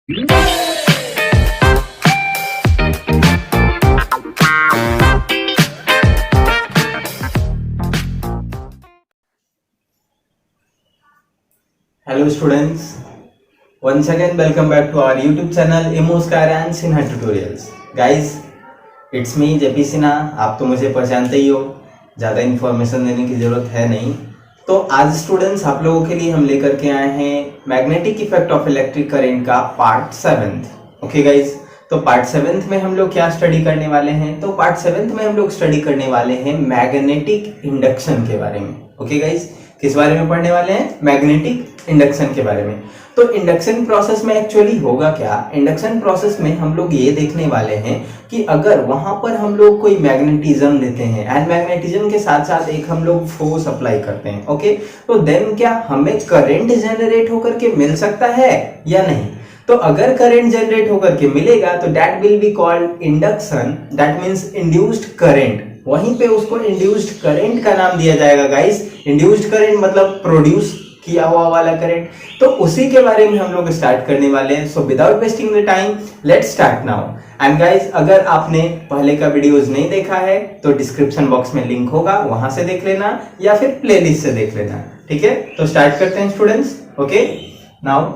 Hello students, once again welcome back to our YouTube channel Imoscar and Sinha Tutorials. Guys, it's me JP Sinha. आप तो मुझे पहचानते ही हो, ज़्यादा इन्फॉर्मेशन देने की ज़रूरत है नहीं. तो आज स्टूडेंट्स आप लोगों के लिए हम लेकर के आए हैं magnetic effect of electric current का पार्ट 7th. ओके गाइज, तो पार्ट 7th में हम लोग क्या स्टडी करने वाले हैं? तो पार्ट 7th में हम लोग स्टडी करने वाले हैं मैग्नेटिक इंडक्शन के बारे में. ओके गाइज, किस बारे में पढ़ने वाले हैं? मैग्नेटिक इंडक्शन के बारे में. तो इंडक्शन प्रोसेस में एक्चुअली होगा क्या? इंडक्शन प्रोसेस में हम लोग ये देखने वाले हैं कि अगर वहां पर हम लोग कोई मैग्नेटिज्म लेते हैं एंड मैग्नेटिज्म के साथ साथ एक हम लोग फोर्स अप्लाई करते हैं. ओके, तो देन क्या हमें करंट जनरेट होकर के मिल सकता है या नहीं? तो अगर करंट जनरेट होकर के मिलेगा तो that will be called induction. That means induced current. वहीं पे उसको इंड्यूस्ड करंट का नाम दिया जाएगा गाइस. इंड्यूस्ड करंट मतलब प्रोड्यूस किया हुआ वाला करंट. तो उसी के बारे में हम लोग स्टार्ट करने वाले हैं. So without wasting the time let's start now. And guys, अगर आपने पहले का वीडियोस नहीं देखा है तो डिस्क्रिप्शन बॉक्स में लिंक होगा, वहां से देख लेना या फिर प्लेलिस्ट से देख लेना. ठीक है, तो स्टार्ट करते हैं students. Okay, now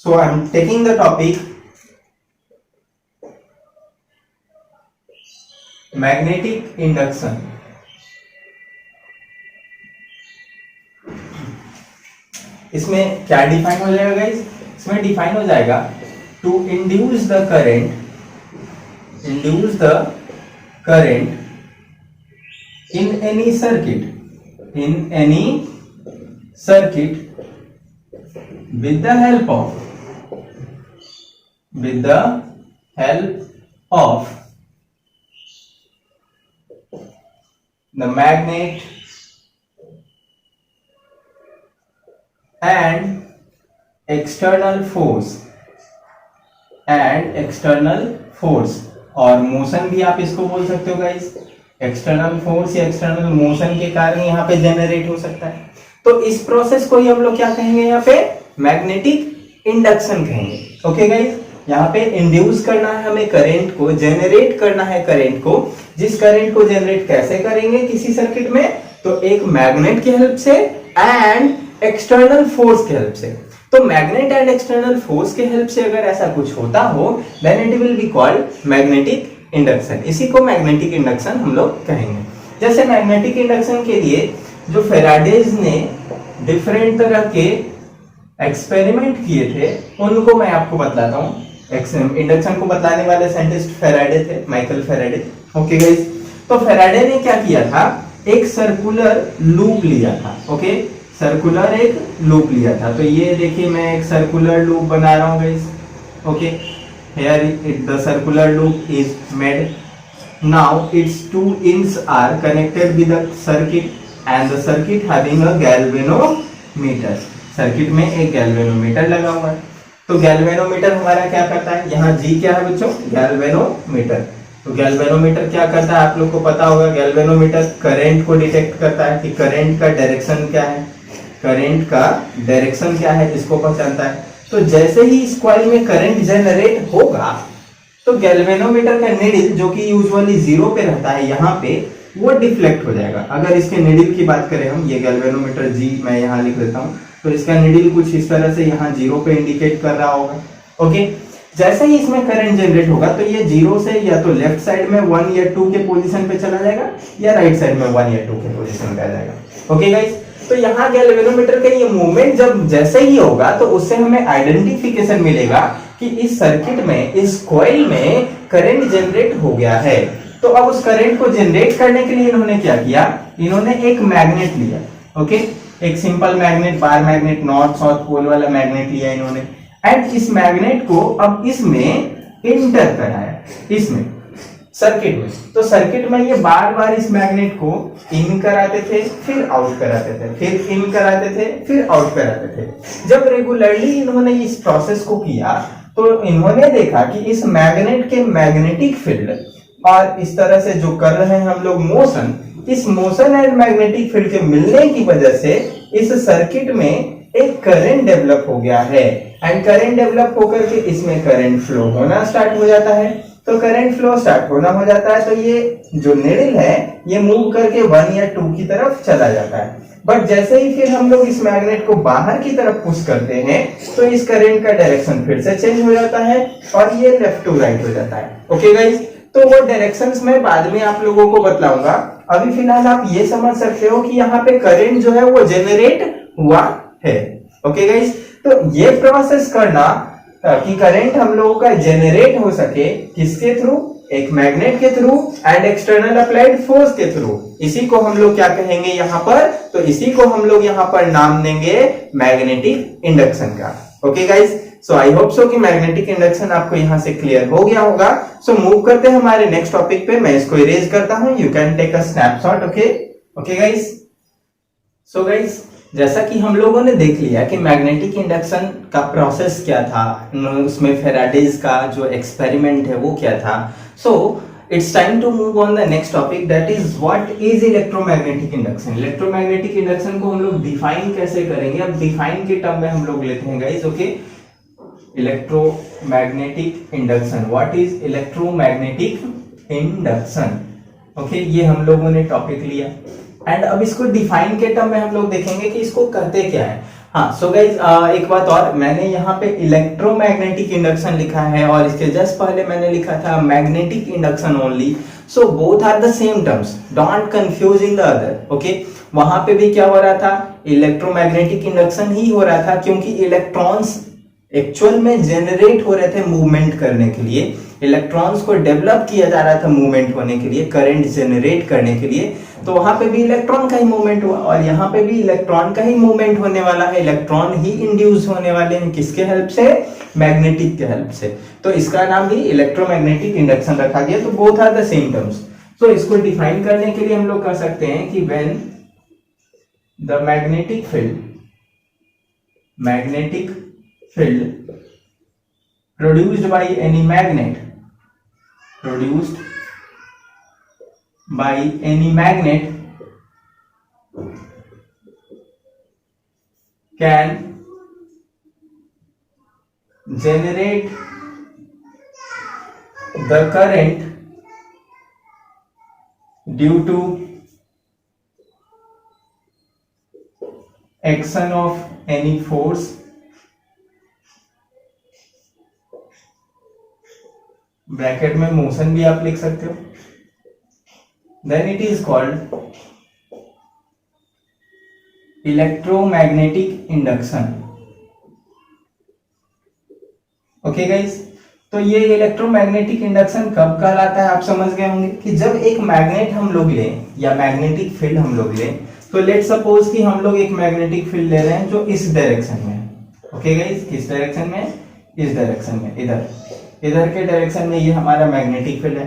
so I am taking the topic magnetic induction. इसमें क्या डिफाइन हो जाएगा गाइस? इसमें डिफाइन हो जाएगा to induce the current in any circuit with the help of the magnet and external force और मोशन भी आप इसको बोल सकते हो गाइस. एक्सटर्नल फोर्स या एक्सटर्नल मोशन के कारण यहाँ पे जनरेट हो सकता है. तो इस प्रोसेस को ही हम लोग क्या कहेंगे? यहाँ पे मैग्नेटिक इंडक्शन कहेंगे. ओके गाइस, यहाँ पे इंड्यूस करना है हमें करंट को, जनरेट करना है करंट को. जिस करंट को जनरेट कैसे करेंगे किसी सर्किट में? तो एक मैग्नेट की हेल्प से एंड एक्सटर्नल फोर्स की हेल्प से. तो मैग्नेट एंड एक्सटर्नल फोर्स के हेल्प से अगर ऐसा कुछ होता हो then it will be called magnetic induction. इसी को मैग्नेटिक इंडक्शन हम लोग कहेंगे. जैसे मैग्नेटिक इंडक्शन के लिए जो फेराडेज ने डिफरेंट तरह के एक्सपेरिमेंट किए थे उनको मैं आपको बताता हूँ. इंडक्शन को बताने वाले साइंटिस्ट फेराडे थे, माइकल फेराडे. ओके गाइस, तो फेराडे ने क्या किया था? एक सर्कुलर लूप लिया था. ओके, सर्कुलर एक लूप लिया था. तो ये देखिए मैं एक सर्कुलर लूप बना रहा हूँ guys. Okay, here the circular loop is made. Now its two ends are connected with the circuit and the circuit having a galvanometer. Circuit में एक गैल्वेनोमीटर लगा हुआ है. तो गैल्वेनोमीटर हमारा क्या करता है? यहाँ जी क्या है बच्चों? गैल्वेनोमीटर. तो गैल्वेनोमीटर क्या करता है? आप लोग को पता होगा. गैल्वेनोमीटर करंट को डिटेक्ट करता है कि करंट का डायरेक्शन क्या है, करंट का डायरेक्शन क्या है, इसको पहचानता है. तो जैसे ही इस कॉइल में करंट जनरेट होगा तो गैल्वेनोमीटर का नीडल जो कि यूजुअली 0 पे रहता है यहाँ पे, वो डिफ्लेक्ट हो जाएगा. अगर इसके नीडल की बात करें हम, ये गैल्वेनोमीटर जी मैं यहाँ लिख देता हूँ, तो इसका नीडल कुछ इस तरह से यहाँ 0 पे इंडिकेट कर रहा होगा. ओके, जैसे ही इसमें करंट जनरेट होगा तो ये 0 से या तो लेफ्ट साइड में 1 या 2 के पोजीशन पे चला जाएगा या राइट साइड में 1 या 2 के पोजीशन पे आ जाएगा. ओके गाइस, तो यहाँ गैल्वेनोमीटर का ये मूवमेंट जब जैसे ही होगा तो उससे हमें आइडेंटिफिकेशन मिलेगा कि इस सर्किट में, इस कॉइल में करंट जनरेट हो गया है. तो अब उस करंट को जनरेट करने के लिए इन्होंने क्या किया? इन्होंने एक मैग्नेट लिया. ओके, एक simple magnet, bar magnet, north south pole वाला मैग्नेट लिया इन्होंने. एंड इस मैग्नेट को अब इसमें इंटर कराया, इसमें सर्किट में. तो सर्किट में ये बार बार इस मैग्नेट को इन कराते थे, फिर आउट कराते थे, फिर इन कराते थे, फिर आउट कराते थे. जब रेगुलरली इन्होंने इस प्रोसेस को किया तो इन्होंने देखा कि इस मैग्नेट के मैग्नेटिक फील्ड और इस तरह से जो कर रहे हैं हम लोग मोशन, इस मोशन एंड मैग्नेटिक फील्ड के मिलने की वजह से इस सर्किट में एक करंट डेवलप हो गया है एंड करंट डेवलप होकर के इसमें करंट फ्लो होना स्टार्ट हो जाता है। तो करंट फ्लो स्टार्ट होना हो जाता है तो ये जो निडल है ये मूव करके 1 या 2 की तरफ चला जाता है। बट जैसे ही फिर हम लोग इस मैग्नेट को बाहर की तरफ पुश करते हैं तो इस करंट का डायरेक्शन फिर से चेंज हो जाता है और ये लेफ्ट टू राइट हो जाता है। ओके गाइस, तो वो डायरेक्शंस मैं बाद में आप लोगों को बतलाऊंगा। अभी फिलहाल आप ये समझ सकते हो कि यहाँ पे करंट जो है वो जनरेट हुआ है। ओके गाइस, तो ये प्रोसेस करना ताकि करंट हम लोगों का जनरेट हो सके किसके थ्रू, एक मैग्नेट के through and external applied force के थ्रू। इसी को हम लोग क्या कहेंगे यहाँ पर, तो इसी को हम लोग यहाँ पर नाम देंगे मैग्नेटिक इंडक्शन का। Okay guys, so I hope so कि मैग्नेटिक इंडक्शन आपको यहां से क्लियर हो गया होगा। सो मूव करते हैं हमारे नेक्स्ट टॉपिक पे। मैं इसको इरेज करता हूं, you can take a snapshot. Okay guys, so guys जैसा कि हम लोगों ने देख लिया कि मैग्नेटिक इंडक्शन का प्रोसेस क्या था, उसमें फेराडेज का जो एक्सपेरिमेंट है वो क्या था। So it's time to move on the next topic, that is what is electromagnetic induction. Electromagnetic induction को हम लोग डिफाइन कैसे करेंगे, अब डिफाइन के टर्म में हम लोग लेते हैं guys. Okay, electromagnetic induction, what is electromagnetic induction. Okay, ये हम लोगों ने टॉपिक लिया एंड अब इसको डिफाइन के टर्म में हम लोग देखेंगे कि इसको करते क्या है। हाँ, सो गाइज एक बात और, मैंने यहाँ पे इलेक्ट्रोमैग्नेटिक इंडक्शन लिखा है और इसके जस्ट पहले मैंने लिखा था magnetic induction only. So both are the same terms, don't confuse in the other. Okay, वहां पे भी क्या हो रहा था, इलेक्ट्रोमैग्नेटिक इंडक्शन ही हो रहा था क्योंकि इलेक्ट्रॉन्स एक्चुअल में जनरेट हो रहे थे मूवमेंट करने के लिए, इलेक्ट्रॉन्स को डेवलप किया जा रहा था मूवमेंट होने के लिए, करंट जनरेट करने के लिए। तो वहां पे भी इलेक्ट्रॉन का ही मूवमेंट हुआ और यहाँ पे भी इलेक्ट्रॉन का ही मूवमेंट होने वाला है। इलेक्ट्रॉन ही इंड्यूस होने वाले हैं, किसके हेल्प से, मैग्नेटिक के हेल्प से। तो इसका नाम भी इलेक्ट्रोमैग्नेटिक इंडक्शन रखा गया। तो both are the same terms. तो इसको डिफाइन करने के लिए हम लोग कर सकते हैं कि when the magnetic field produced by any magnet can generate the current due to action of any force bracket में मोशन भी आप लिख सकते हो, then it is called electromagnetic induction. Okay guys, तो ये इलेक्ट्रोमैग्नेटिक इंडक्शन कब कहलाता है आप समझ गए होंगे कि जब एक मैग्नेट हम लोग लें या मैग्नेटिक फील्ड हम लोग लें, तो लेट सपोज कि हम लोग एक मैग्नेटिक फील्ड ले रहे हैं जो इस डायरेक्शन में है। ओके गाइस, किस डायरेक्शन में, इस डायरेक्शन में, इधर के डायरेक्शन में ये हमारा मैग्नेटिक फील्ड है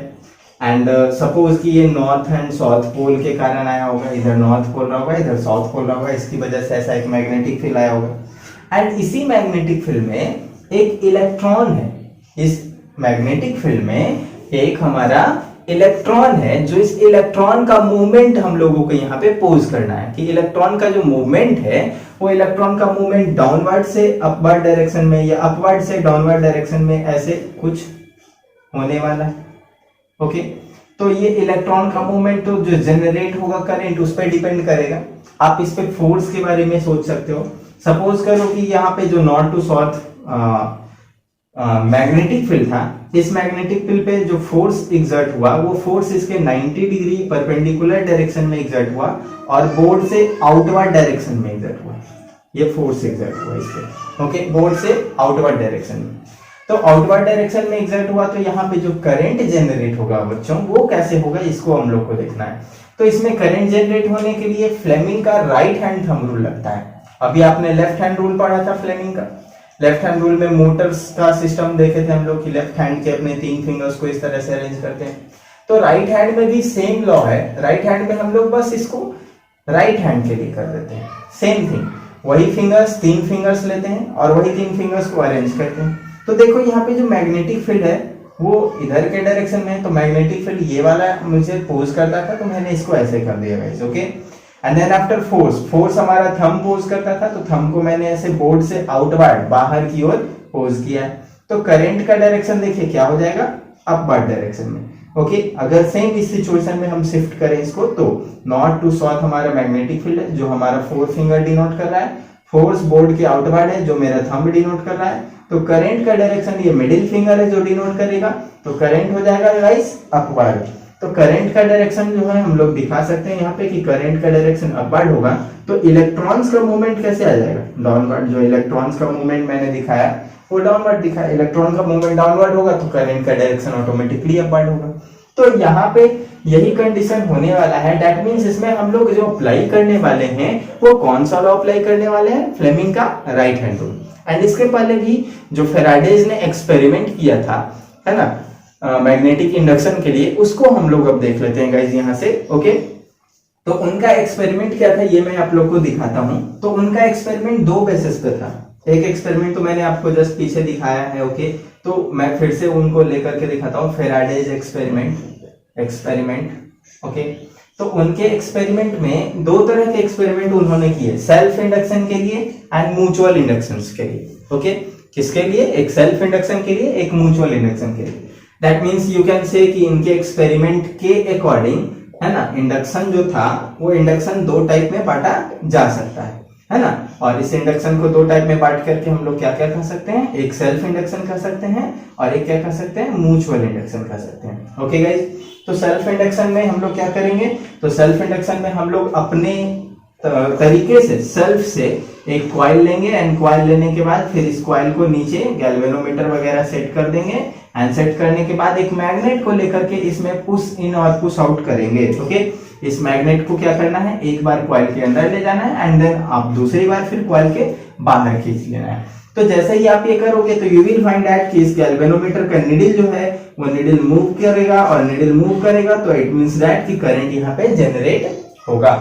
एंड सपोज कि ये नॉर्थ एंड साउथ पोल के कारण आया होगा, इधर नॉर्थ पोल रहा होगा, इधर साउथ पोल रहा होगा, इसकी वजह से ऐसा एक मैग्नेटिक फील्ड आया होगा। एंड इसी मैग्नेटिक फील्ड में एक इलेक्ट्रॉन है, इस मैग्नेटिक फील्ड में एक हमारा इलेक्ट्रॉन है जो इस इलेक्ट्रॉन का मूवमेंट हम लोगों को यहाँ पे पोज करना है कि इलेक्ट्रॉन का जो मूवमेंट है वो इलेक्ट्रॉन का मूवमेंट डाउनवर्ड से अपवर्ड डायरेक्शन में या अपवर्ड से डाउनवर्ड डायरेक्शन में ऐसे कुछ होने वाला है। ओके, तो ये इलेक्ट्रॉन का मूवमेंट तो जो जनरेट होगा करंट उस पर डिपेंड करेगा। आप इस पे फोर्स के बारे में सोच सकते हो। सपोज करो कि यहाँ पे जो north to south magnetic field था, इस मैग्नेटिक फील्ड पे जो फोर्स एग्जर्ट हुआ वो फोर्स इसके 90 डिग्री परपेंडिकुलर डायरेक्शन में एग्जर्ट हुआ और बोर्ड से आउटवर्ड डायरेक्शन में एग्जर्ट हुआ। ये फोर्स एग्जर्ट हुआ इस पे, ओके, बोर्ड से आउटवर्ड डायरेक्शन में। तो आउटवर्ड डायरेक्शन में एग्जर्ट हुआ तो यहाँ पे जो करंट जनरेट होगा बच्चों वो कैसे होगा, इसको हम लोग को देखना है। तो इसमें करंट जनरेट होने के लिए फ्लेमिंग का राइट हैंड थंब रूल लगता है। अभी आपने लेफ्ट हैंड रूल पढ़ा था फ्लेमिंग का। लेफ्ट हैंड रूल में मोटर्स का सिस्टम देखे थे हम लोग कि लेफ्ट हैंड के अपने 3 फिंगर्स को इस तरह से अरेंज करते हैं। तो राइट हैंड में भी सेम लॉ है। राइट हैंड में हम लोग बस इसको राइट हैंड के लिए कर देते हैं, सेम थिंग, वही फिंगर्स 3 फिंगर्स लेते हैं और वही 3 फिंगर्स को अरेंज करते हैं। तो देखो यहाँ पे जो मैग्नेटिक फील्ड है वो इधर के डायरेक्शन में है, तो मैग्नेटिक फील्ड ये वाला मुझे पोज करता था तो मैंने इसको ऐसे कर दिया guys. Okay, and then after force हमारा थंब पोज करता था, तो थंब को मैंने ऐसे बोर्ड से आउटवर्ड बाहर की ओर पोज किया। तो करंट का डायरेक्शन देखिए क्या हो जाएगा, अपवर्ड डायरेक्शन में। ओके, अगर सेम इस सिचुएशन में हम शिफ्ट करें इसको, तो नॉर्थ टू साउथ हमारा मैग्नेटिक फील्ड है जो हमारा 4 फिंगर डिनोट कर रहा है, फोर्स बोर्ड के आउटवर्ड है जो मेरा थंब डिनोट कर रहा है। तो करंट का डायरेक्शन ये मिडिल फिंगर है जो डिनोट करेगा, तो करंट हो जाएगा गाइस अपवर्ड। तो करंट का डायरेक्शन जो है हम लोग दिखा सकते हैं यहाँ पे कि करंट का डायरेक्शन अपवर्ड होगा, तो इलेक्ट्रॉन्स का मूवमेंट कैसे आ जाएगा, डाउनवर्ड। जो इलेक्ट्रॉन्स का मूवमेंट मैंने दिखाया वो डाउनवर्ड दिखा, इलेक्ट्रॉन का मूवमेंट डाउनवर्ड होगा तो करंट का डायरेक्शन ऑटोमेटिकली अपवर्ड होगा। तो यहाँ पे यही कंडीशन होने वाला है। दैट मींस इसमें हम लोग जो अप्लाई करने वाले हैं वो कौन सा लॉ अप्लाई करने वाले हैं, फ्लेमिंग का राइट हैंड रूल। एंड इसके पहले भी जो फेराडेज ने एक्सपेरिमेंट किया था, है ना, मैग्नेटिक इंडक्शन के लिए, उसको हम लोग अब देख लेते हैं गाइज यहाँ से। ओके, तो उनका एक्सपेरिमेंट क्या था ये मैं आप लोग को दिखाता हूं। तो उनका एक्सपेरिमेंट 2 बेसिस पे था। एक एक्सपेरिमेंट तो मैंने आपको जस्ट पीछे दिखाया है। ओके, तो मैं फिर से उनको लेकर के दिखाता हूँ। Faraday's experiment. ओके, तो उनके एक्सपेरिमेंट में 2 तरह के एक्सपेरिमेंट उन्होंने किए, सेल्फ इंडक्शन के लिए एंड म्यूचुअल इंडक्शन के लिए। ओके, किसके लिए, एक सेल्फ इंडक्शन के लिए, एक म्यूचुअल इंडक्शन के लिए। That means you can say कि इनके एक्सपेरिमेंट के अकॉर्डिंग, है ना, इंडक्शन जो था वो इंडक्शन 2 टाइप में बांटा जा सकता है ना। और इस इंडक्शन को 2 टाइप में बांट करके हम लोग क्या क्या कर सकते हैं, एक सेल्फ इंडक्शन कर सकते हैं और एक क्या कर सकते हैं, म्यूचुअल इंडक्शन कर सकते हैं। ओके गाइज, तो सेल्फ इंडक्शन में हम लोग क्या करेंगे, तो सेल्फ इंडक्शन में हम लोग अपने तरीके से सेल्फ से एक कॉइल लेंगे एंड कॉइल लेने के बाद फिर इस कॉइल को नीचे गैल्वेनोमीटर वगैरह सेट कर देंगे एंड सेट करने के बाद एक मैग्नेट को लेकर के इसमें पुश इन और पुश आउट करेंगे। ओके, इस मैग्नेट को क्या करना है, एक बार कॉइल के अंदर ले जाना है एंड देन आप दूसरी बार फिर कॉइल के बाहर खींच लेना है। तो जैसे ही आप ये करोगे तो यू विल फाइंड दैट कि इस गैल्वेनोमीटर का निडल जो है वो निडल मूव करेगा और निडल मूव करेगा तो इट मींस दैट कि करंट यहाँ पे जनरेट होगा।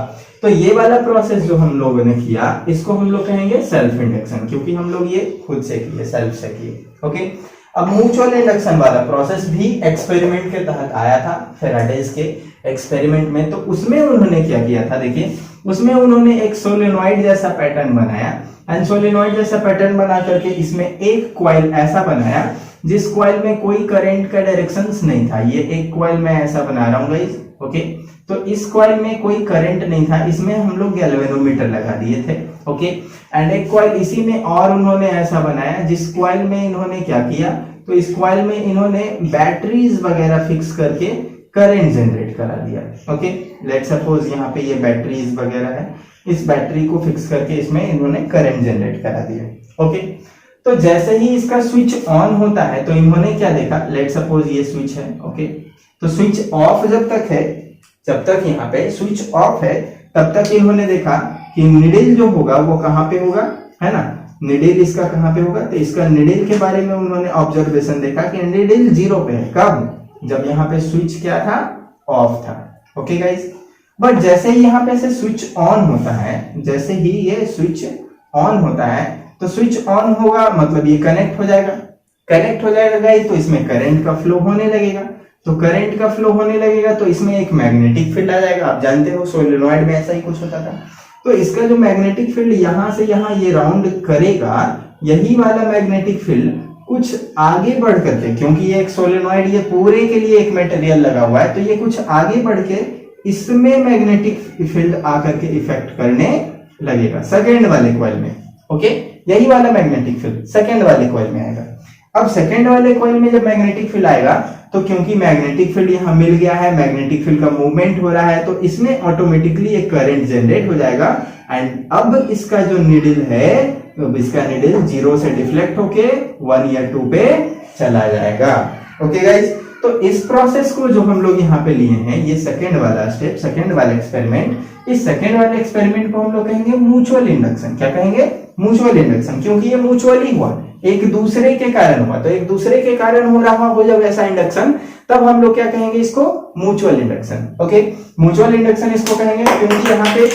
तो ये वाला प्रोसेस जो हम लोगों ने किया इसको हम लोग कहेंगे सेल्फ इंडक्शन, क्योंकि हम लोग ये खुद से किए, सेल्फ से किए। ओके, अब म्यूचुअल इंडक्शन वाला प्रोसेस भी एक्सपेरिमेंट के तहत आया था, फेराडेज के एक्सपेरिमेंट में। तो उसमें उन्होंने क्या किया था, देखिए उसमें उन्होंने एक सोलेनॉइड जैसा पैटर्न बनाया एंड सोलेनॉइड जैसा पैटर्न बना करके इसमें एक कॉइल ऐसा बनाया जिस कॉइल में कोई करंट का डायरेक्शंस नहीं था। ये एक कॉइल मैं ऐसा बना रहा हूँ गाइस। ओके, तो इस कॉइल में कोई करंट नहीं था, इसमें हम लोग गैल्वेनोमीटर लगा दिए थे। ओके, एंड एक कॉइल इसी में और उन्होंने ऐसा बनाया जिस कॉइल में इन्होंने क्या किया, तो इस कॉइल में इन्होंने बैटरीज वगैरह फिक्स करके करंट जनरेट करा दिया। ओके, लेट्स सपोज यहाँ पे ये बैटरीज वगैरह है, इस बैटरी को फिक्स करके इसमें इन्होंने करंट जनरेट करा दिया। ओके, तो जैसे ही इसका स्विच ऑन होता है तो इन्होंने क्या देखा, लेट्स सपोज ये स्विच है। ओके, तो स्विच ऑफ जब तक है, जब तक यहाँ पे स्विच ऑफ है तब तक इन्होंने देखा कि निडल जो होगा वो कहाँ पे होगा, है ना, निडल इसका कहाँ पे होगा, तो इसका निडल के बारे में उन्होंने ऑब्जर्वेशन देखा कि निडल 0 पे है। कब, जब यहाँ पे स्विच क्या था, ऑफ था। ओके गाइस, बट जैसे ही यहाँ पे से स्विच ऑन होता है, जैसे ही ये स्विच ऑन होता है तो स्विच ऑन होगा मतलब ये कनेक्ट हो जाएगा, कनेक्ट हो जाएगा गाइस, तो इसमें करंट का फ्लो होने लगेगा। तो करंट का फ्लो होने लगेगा तो इसमें एक मैग्नेटिक फील्ड आ जाएगा। आप जानते हो सोलेनॉइड में ऐसा ही कुछ होता था। तो इसका जो मैग्नेटिक फील्ड यहां से यहां ये राउंड करेगा, यही वाला मैग्नेटिक फील्ड कुछ आगे बढ़ करके, क्योंकि ये एक सोलेनॉइड ये पूरे के लिए एक मटेरियल लगा हुआ है, तो ये कुछ आगे बढ़ के इसमें मैग्नेटिक फील्ड आकर के इफेक्ट करने लगेगा सेकेंड वाले कॉइल में। ओके, यही वाला मैग्नेटिक फील्ड सेकेंड वाले कॉइल में आएगा। अब सेकेंड वाले कॉइल में जब मैग्नेटिक फील्ड आएगा तो क्योंकि मैग्नेटिक फील्ड यहाँ मिल गया है, मैग्नेटिक फील्ड का मूवमेंट हो रहा है, तो इसमें ऑटोमेटिकली एक करंट जनरेट हो जाएगा एंड अब इसका जो निडल है, तो इसका निडल 0 से डिफ्लेक्ट होके 1 या 2 पे चला जाएगा। ओके गाइस, तो इस प्रोसेस को जो हम लोग यहाँ पे लिए हैं, ये सेकेंड वाला स्टेप, सेकेंड वाला एक्सपेरिमेंट, इस सेकेंड वाले एक्सपेरिमेंट को हम लोग कहेंगे म्यूचुअल इंडक्शन। क्या कहेंगे, म्यूचुअल इंडक्शन, क्योंकि ये म्यूचुअली हुआ, एक दूसरे के कारण हुआ। तो एक दूसरे के कारण हो रहा हो जब ऐसा इंडक्शन, तब हम लोग क्या कहेंगे इसको, mutual induction. Okay, mutual induction इसको कहेंगे क्योंकि यहाँ पे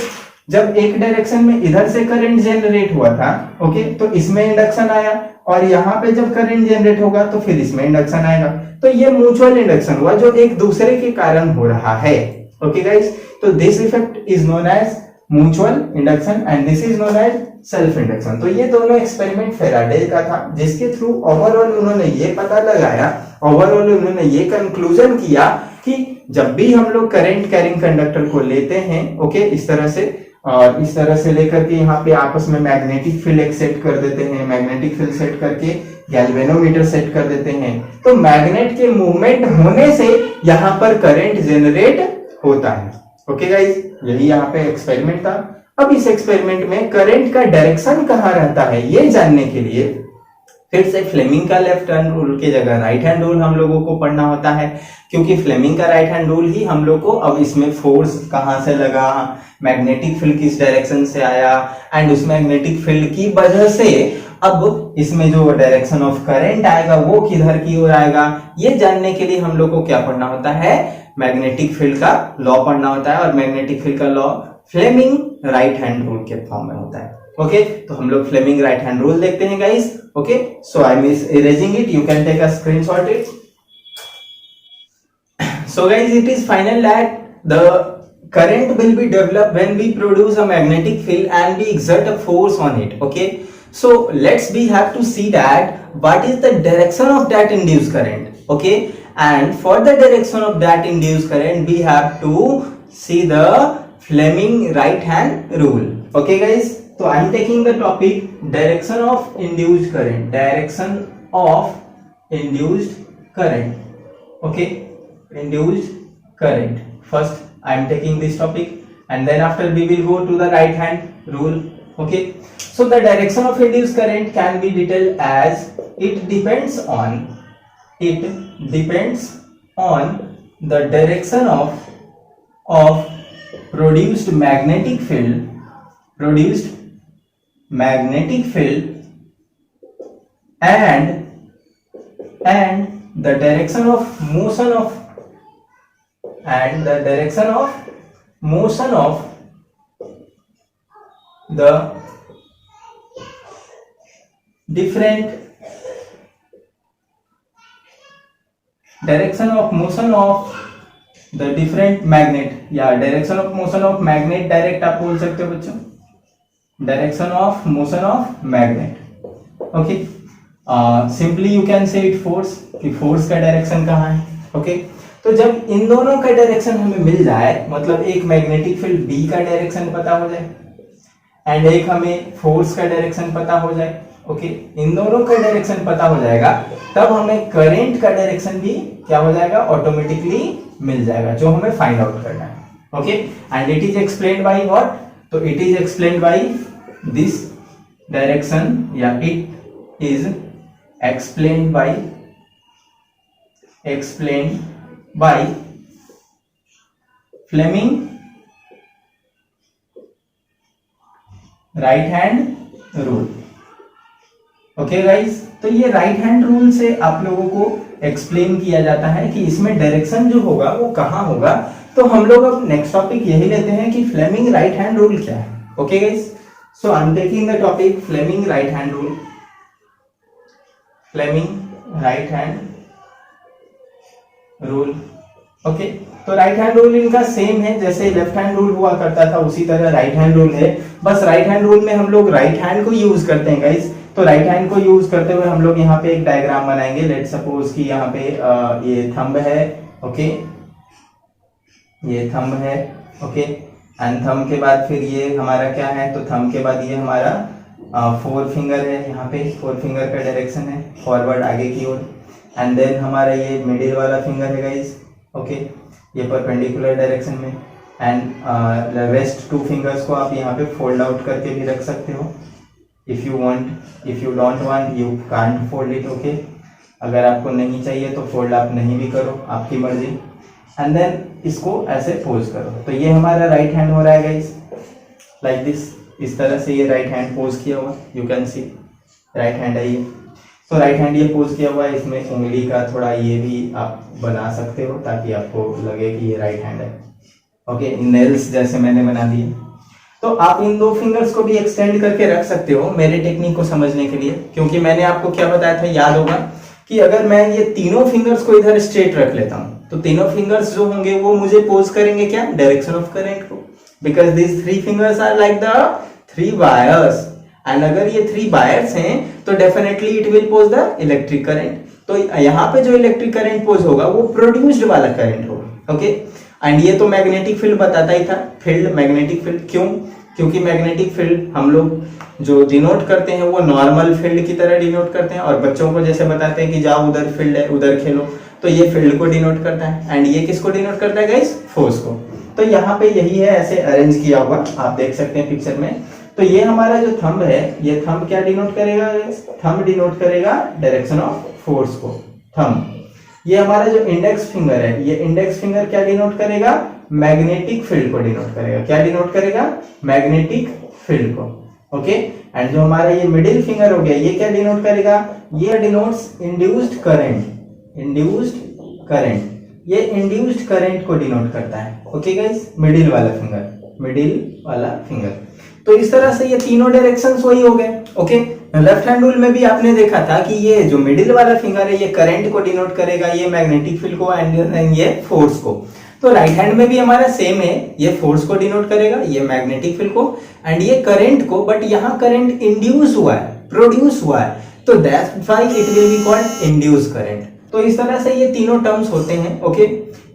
जब एक डायरेक्शन में इधर से करंट जनरेट हुआ था, ओके, तो इसमें इंडक्शन आया और यहाँ पे जब करंट जनरेट होगा तो फिर इसमें इंडक्शन आएगा। तो ये म्यूचुअल इंडक्शन हुआ जो एक दूसरे के कारण हो रहा है। ओके गाइस, तो this effect is known as mutual induction and this is known as self induction. तो ये दोनों एक्सपेरिमेंट फेराडे का था, जिसके थ्रू ओवरऑल उन्होंने ये पता लगाया, ओवरऑल उन्होंने ये कंक्लूजन किया कि जब भी हम लोग करंट कैरिंग कंडक्टर को लेते हैं, ओके, इस तरह से और इस तरह से लेकर के यहाँ पे आपस में मैग्नेटिक फील्ड एक सेट कर देते हैं, मैग्नेटिक फील्ड सेट करके गैल्वेनोमीटर सेट कर देते हैं, तो मैग्नेट के मूवमेंट होने से यहाँ पर करंट जनरेट होता है। ओके गाइस, यही यहाँ पे एक्सपेरिमेंट था। अब इस एक्सपेरिमेंट में करंट का डायरेक्शन कहाँ रहता है ये जानने के लिए फिर से फ्लेमिंग का लेफ्ट हैंड रूल की जगह राइट हैंड रूल हम लोगों को पढ़ना होता है, क्योंकि फ्लेमिंग का राइट हैंड रूल ही हम लोग को अब इसमें फोर्स कहां से लगा, मैग्नेटिक फील्ड किस डायरेक्शन से आया, एंड उस मैग्नेटिक फील्ड की वजह से अब इसमें जो डायरेक्शन ऑफ करंट आएगा वो किधर की ओर आएगा, ये जानने के लिए हम लोग को क्या पढ़ना होता है, मैग्नेटिक फील्ड का लॉ पढ़ना होता है। और मैग्नेटिक फील्ड का law Fleming right hand rule के फॉर्म में होता है। ओके, तो हम लोग फ्लेमिंग राइट हैंड रूल देखते हैं guys. Okay, so I am erasing it, you can take a screenshot it. So guys, it is final that the current will be developed when we produce a magnetic field and we exert a force on it. Okay, so we have to see that what is the direction of that induced current. Okay, and for the direction of that induced current we have to see the Fleming right hand rule. Okay guys, so I am taking the topic direction of induced current. Direction of induced current. Okay, induced current. First I am taking this topic and then after we will go to the right hand rule. Okay, so the direction of induced current can be detailed as it depends on the direction of produced magnetic field and the direction of motion of the different magnet या direction of motion of magnet, direct आप बोल सकते हो बच्चों, direction of motion of magnet. Okay, simply you can say it force, कि force का direction कहाँ है। ओके, तो जब इन दोनों का डायरेक्शन हमें मिल जाए, मतलब एक मैग्नेटिक फील्ड B का डायरेक्शन पता हो जाए एंड एक हमें फोर्स का डायरेक्शन पता हो जाए, ओके, इन दोनों का डायरेक्शन पता हो जाएगा, तब हमें करंट का डायरेक्शन भी क्या हो जाएगा, ऑटोमेटिकली मिल जाएगा, जो हमें फाइंड आउट करना है। Okay, and it is explained by what, तो it is explained by this direction, या it is explained by Fleming right hand rule. Okay guys, तो ये राइट हैंड रूल से आप लोगों को एक्सप्लेन किया जाता है कि इसमें डायरेक्शन जो होगा वो कहां होगा। तो हम लोग अब नेक्स्ट टॉपिक यही लेते हैं कि फ्लेमिंग राइट हैंड रूल क्या है। Okay guys, so I am taking the topic Fleming right hand rule. Fleming right hand rule. Okay, तो राइट हैंड रूल इनका सेम है, जैसे लेफ्ट हैंड रूल हुआ करता था उसी तरह राइट हैंड रूल है, बस राइट हैंड रूल में हम लोग राइट हैंड को यूज करते हैं गाइस। तो राइट हैंड को यूज करते हुए हम लोग यहाँ पे एक डायग्राम बनाएंगे। लेट सपोज कि यहाँ पे ये थंब है, ओके, ये थंब है, ओके, एंड थंब के बाद फिर ये हमारा क्या है, तो थंब के बाद ये हमारा फोर फिंगर है, यहाँ पे फोर फिंगर का डायरेक्शन है फॉरवर्ड आगे की ओर, एंड देन हमारा ये मिडिल वाला फिंगर है गाइस, ओके, ये परपेंडिकुलर डायरेक्शन में, एंड रेस्ट टू फिंगर्स को आप यहाँ पे फोल्ड आउट करके भी रख सकते हो if you want, if you don't want you can't fold it. Okay, अगर आपको नहीं चाहिए तो फोल्ड आप नहीं भी करो, आपकी मर्जी, एंड देन इसको ऐसे पोज करो। तो ये हमारा राइट हैंड हो रहा है गाइस, लाइक दिस, इस तरह से ये राइट हैंड पोज किया हुआ, you can see right hand है ये। तो राइट हैंड ये पोज किया हुआ है, इसमें उंगली का थोड़ा ये भी आप बना सकते हो ताकि आपको लगे कि ये राइट हैंड है। ओके, नेल्स जैसे मैंने बना दिए। तो आप इन दो फिंगर्स को भी एक्सटेंड करके रख सकते हो मेरे टेक्निक को समझने के लिए, क्योंकि मैंने आपको क्या बताया था, याद होगा कि अगर मैं ये तीनों फिंगर्स को इधर स्ट्रेट रख लेता हूँ तो तीनों फिंगर्स जो होंगे वो मुझे पोज करेंगे क्या, डायरेक्शन ऑफ करंट को। because these three fingers are like the three wires, and अगर ये three wires हैं तो definitely it will pose the electric current. तो यहाँ पे जो इलेक्ट्रिक करंट पोज होगा वो प्रोड्यूस्ड वाला करंट होगा, ओके. एंड ये तो मैग्नेटिक फील्ड बताता ही था, फील्ड मैग्नेटिक फील्ड. क्यों? क्योंकि मैग्नेटिक फील्ड हम लोग जो डिनोट करते हैं वो नॉर्मल फील्ड की तरह डिनोट करते हैं, और बच्चों को जैसे बताते हैं कि जाओ उधर फील्ड है उधर खेलो, तो ये फील्ड को डिनोट करता है. एंड ये किसको डिनोट करता है गाइस? फोर्स को. तो यहाँ पे यही है, ऐसे अरेंज किया हुआ आप देख सकते हैं पिक्चर में. तो ये हमारा जो थंब है, ये थंब क्या डिनोट करेगा? थंब डिनोट करेगा डायरेक्शन ऑफ फोर्स को, थंब. ये हमारा जो इंडेक्स फिंगर है, ये इंडेक्स फिंगर क्या डिनोट करेगा? मैग्नेटिक फील्ड को डिनोट करेगा. क्या डिनोट करेगा? मैग्नेटिक फील्ड को, ओके. एंड जो हमारा ये मिडिल फिंगर हो गया, ये क्या डिनोट करेगा? ये denotes induced current. Induced current, ये इंड्यूस्ड करंट को डिनोट करता है, ओके गाइस. मिडिल वाला फिंगर, मिडिल वाला फिंगर. तो इस तरह से ये तीनों डायरेक्शंस वही हो गए, ओके. लेफ्ट हैंड रूल में भी आपने देखा था कि ये जो मिडिल वाला फिंगर है ये करंट को डिनोट करेगा, ये मैग्नेटिक फील्ड को, एंड ये फोर्स को. तो राइट हैंड में भी हमारा सेम है, ये फोर्स को डिनोट करेगा, ये मैग्नेटिक फील्ड को, एंड ये करंट को. बट यहाँ करंट इंड्यूस हुआ है, प्रोड्यूस हुआ है, तो that's why it will be called induce current. तो इस तरह से ये तीनों टर्म्स होते हैं, ओके.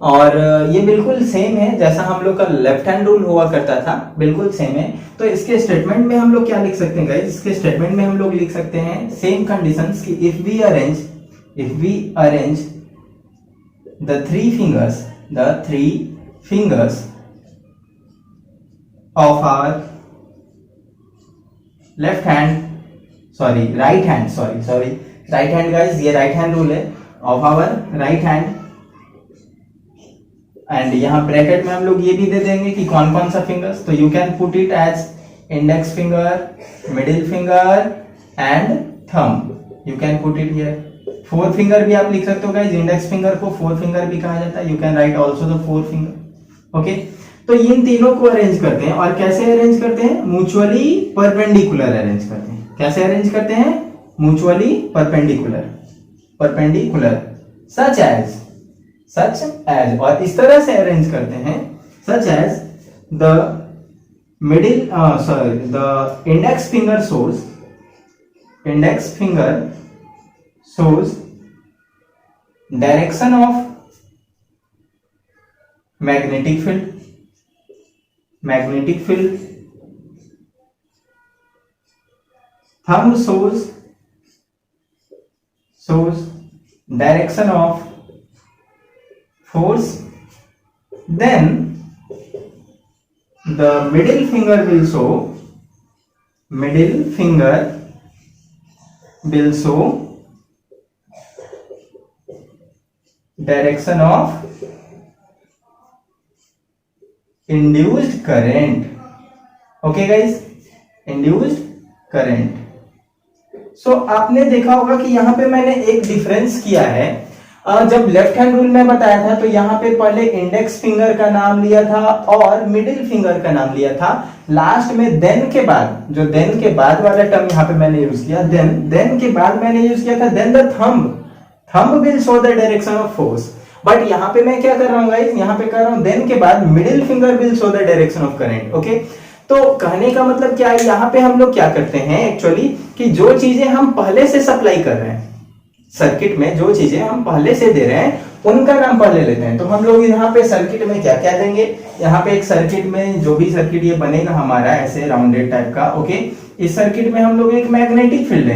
और ये बिल्कुल सेम है जैसा हम लोग का लेफ्ट हैंड रूल हुआ करता था, बिल्कुल सेम है. तो इसके स्टेटमेंट में हम लोग क्या लिख सकते हैं गाइस? इसके स्टेटमेंट में हम लोग लिख सकते हैं सेम कंडीशंस कि if we arrange the three fingers of our left hand, right hand guys, ये राइट हैंड रूल है, of our right hand. And यहाँ ब्रैकेट में हम लोग ये भी दे देंगे कि कौन कौन सा फिंगर्स. तो you can put it as index finger, middle finger and thumb. You can put it here. Four finger भी आप लिख सकते हो गाइस, इंडेक्स फिंगर को फोर फिंगर भी कहा जाता है. You can write also the four finger, okay. तो इन तीनों को अरेंज करते हैं, और कैसे अरेंज करते हैं? म्यूचुअली परपेंडिकुलर अरेंज करते हैं. कैसे अरेंज करते हैं? म्यूचुअली परपेंडिकुलर, सच एज, और इस तरह से अरेंज करते हैं such as the index finger shows direction of magnetic field. Thumb shows direction of force. Then the middle finger will show direction of induced current. Okay guys, induced current. So आपने देखा होगा कि यहाँ पे मैंने एक डिफरेंस किया है. जब लेफ्ट हैंड रूल में बताया था तो यहाँ पे पहले इंडेक्स फिंगर का नाम लिया था और मिडिल फिंगर का नाम लिया था. लास्ट में देन के बाद, जो देन के बाद वाला टर्म यहाँ पे मैंने यूज किया, देन के बाद मैंने यूज किया था then the thumb will show the direction of force. But यहाँ पे मैं क्या कर रहा हूँ गाइस, यहाँ पे कर रहा हूँ देन के बाद middle finger will show the direction of current. Okay, तो कहने का मतलब क्या है, यहाँ पे हम लोग क्या करते हैं एक्चुअली कि जो चीजें हम पहले से सप्लाई कर रहे हैं सर्किट में, जो चीजें हम पहले से दे रहे हैं उनका नाम पहले लेते हैं. तो हम लोग यहाँ पे सर्किट में क्या क्या देंगे, यहाँ पे एक सर्किट में जो भी सर्किट ये बनेगा हमारा ऐसे राउंडेड टाइप का. ओके, इस सर्किट में हम लोग एक मैग्नेटिक फील्ड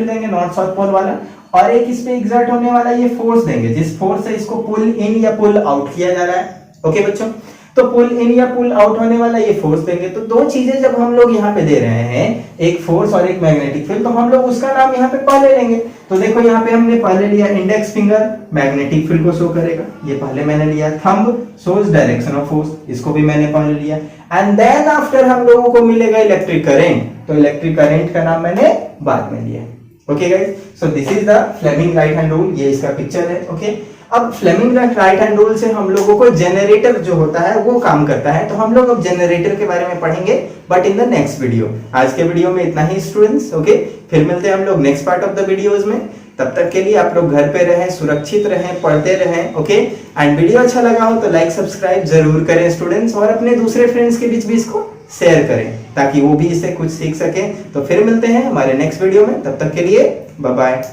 देंगे नॉर्थ साउथ पोल वाला, और एक इस पे एग्जर्ट होने वाला ये फोर्स देंगे जिस फोर्स से इसको पुल इन या पुल आउट किया जा रहा है. ओके बच्चों, तो पुल इन या पुल आउट होने वाला ये फोर्स देंगे. तो दो चीजें जब हम लोग यहाँ पे दे रहे हैं, एक फोर्स और एक मैग्नेटिक फील्ड, तो हम लोग उसका नाम यहाँ पे पहले लेंगे. तो देखो यहाँ पे हमने पहले लिया इंडेक्स फिंगर, मैग्नेटिक फील्ड को शो करेगा, ये पहले मैंने लिया. Thumb shows direction of force, इसको भी मैंने पहले लिया. एंड देन आफ्टर हम लोगों को मिलेगा इलेक्ट्रिक करंट, तो इलेक्ट्रिक करंट का नाम मैंने बाद में लिया. Okay guys, so this is the Fleming right hand rule, ये इसका पिक्चर है. ओके, अब फ्लेमिंग राइट हैंड रूल से हम लोगों को जनरेटर जो होता है वो काम करता है. तो हम लोग अब जनरेटर के बारे में पढ़ेंगे but in the next video. आज के वीडियो में इतना ही स्टूडेंट्स. ओके, फिर मिलते हैं हम लोग next part of the videos में. तब तक के लिए आप लोग घर पे रहें, सुरक्षित रहें, पढ़ते रहें। ओके, एंड वीडियो अच्छा लगा हो तो लाइक सब्सक्राइब जरूर करें स्टूडेंट्स, और अपने दूसरे फ्रेंड्स के बीच भी इसको शेयर करें ताकि वो भी इससे कुछ सीख सके। तो फिर मिलते हैं हमारे नेक्स्ट वीडियो में, तब तक के लिए बाय बाय।